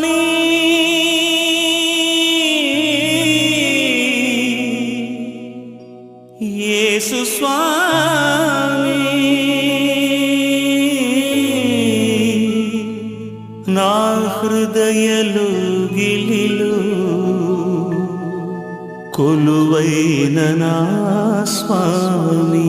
స్వామి యేసు స్వామి నా హృదయలోగిలిలో కొలువైన నా స్వామి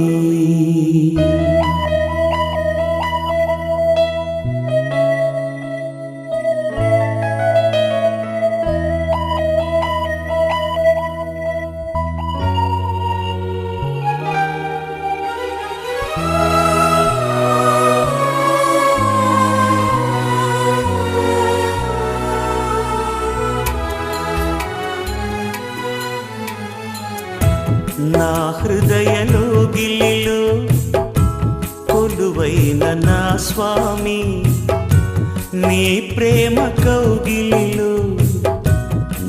నా హృదయలోగిలిలో కొలువైన నా స్వామి నీ ప్రేమ కౌగిలిలో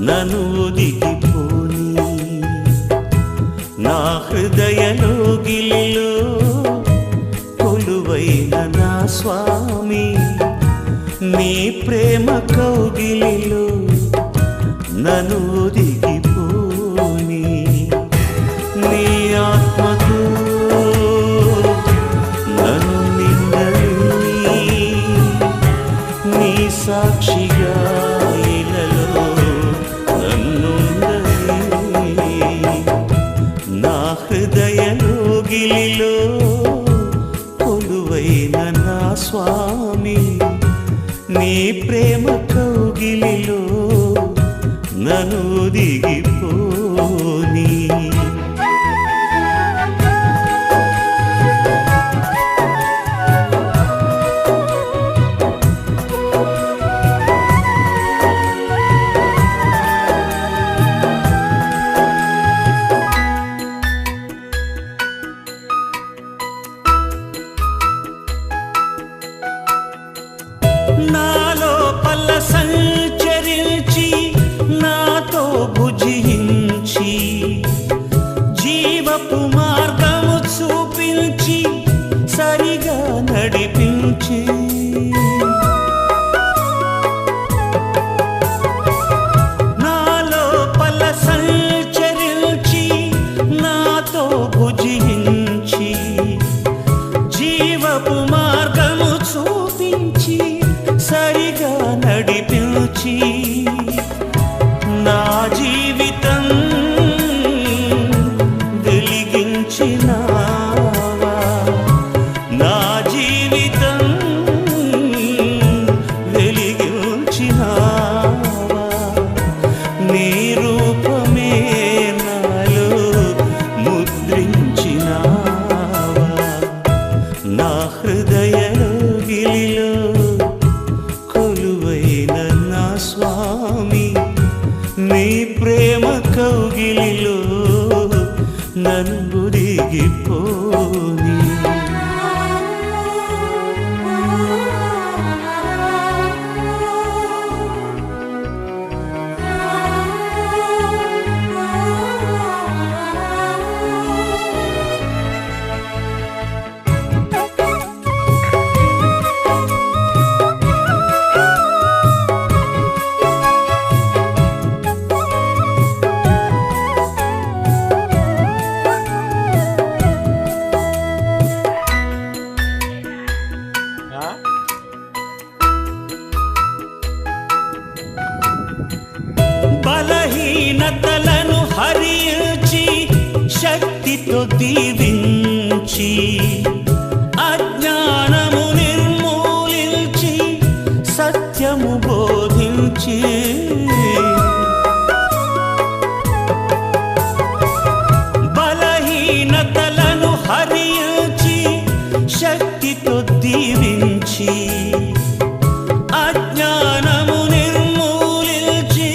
నన్ను ఒదిగిపోని నా హృదయలోగిలిలో కొలువైన నా స్వామి నీ ప్రేమ కౌగిలిలో నన్ను ఒదిగిపోని నీ ఆత్మతో నన్ను నిండని నీ సాక్షిగా ఇలలో నన్నుండని నా హృదయలోగిలిలో కొలువైన నా స్వామి నీ ప్రేమ కౌగిలిలో నన్ను ఒదిగిపోని నాలో పల్ల సంచరించి నాతో భుజించి జీవపు మార్గము చూపించి సరిగా నడిపించి నాలో పల్ల సంచరించి నాతో భుజించి జీవపు మార్గము చూపించి సరిగా నడిపించి నా జీవితం వెలిగించినావా నా జీవితం వెలిగించినావా నీ రూపమే నాలో ముద్రించినావా నా హృదయలోగిలిలో కొలువైన నా స్వామి నీ ప్రేమ కౌగిలిలో నన్ను ఒదిగిపోని బలహీనతలను హరించి శక్తితో దీవించి అజ్ఞానము నిర్మూలించి సత్యము బోధించి బలహీనతలను హరించి శక్తితో దీవించి అజ్ఞానము నిర్మూలించి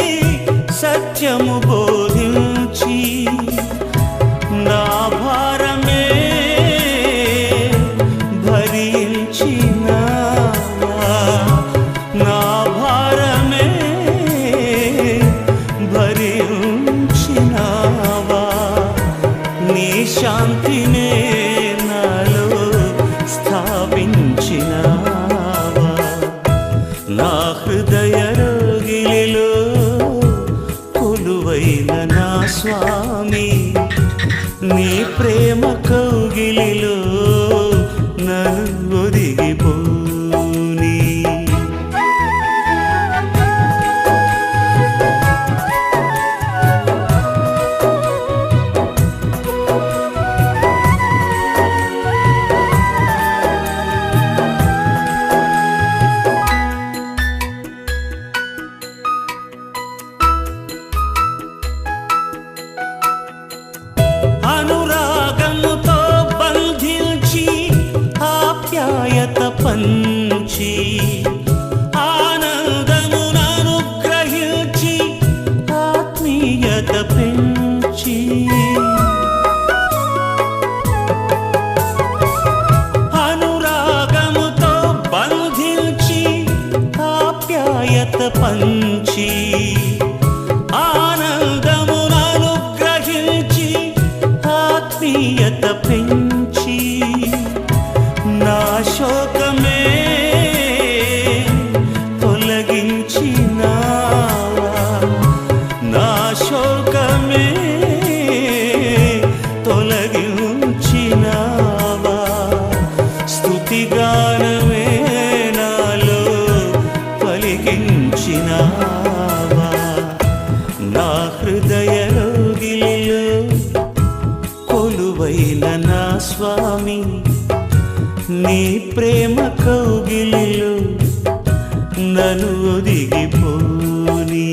సత్యము బోధించి నా భారమే భరించినావా నా భారమే భరించినావా నీ శాంతినే నాలో స్థాపించినావా నా హృదయ స్వామి నీ ప్రేమ కౌగిలిలో నన్ను ఒదిగిపోని అనురాగముతో బంధించి ఆప్యాయత పంచి ఆనందమును అనుగ్రహించి ఆత్మీయత పెంచి అనురాగముతో బంధించి ఆప్యాయత పంచి ఆనందమును అనుగ్రహించి ఆత్మీయత పెంచి నా శోకమే తొలగించినావా నా శోకమే తొలగించినావా స్తుతిగానమే నాలో పలికించినావా నా హృదయలోగిలిలో కొలువైన నా స్వామి నీ ప్రేమ కౌగిలిలో నన్ను ఒదిగిపోని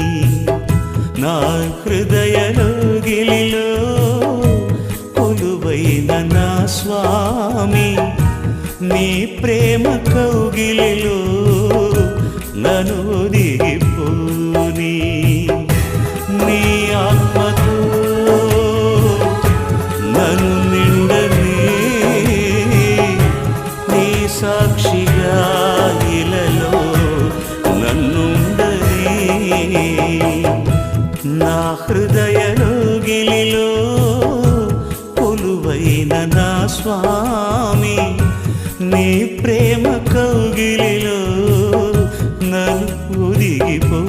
నా హృదయలోగిలిలో కొలువైన నా స్వామి నీ ప్రేమ కౌగిలిలో నన్ను ఒదిగిపోని నీ ఆత్మతో నన్ను నిండని నీ సాక్షిగా ఇలలో నన్నుండని నా హృదయలోగిలిలో కొలువైన నా స్వామి నీ ప్రేమ కౌగిలిలో నన్ను ఒదిగిపో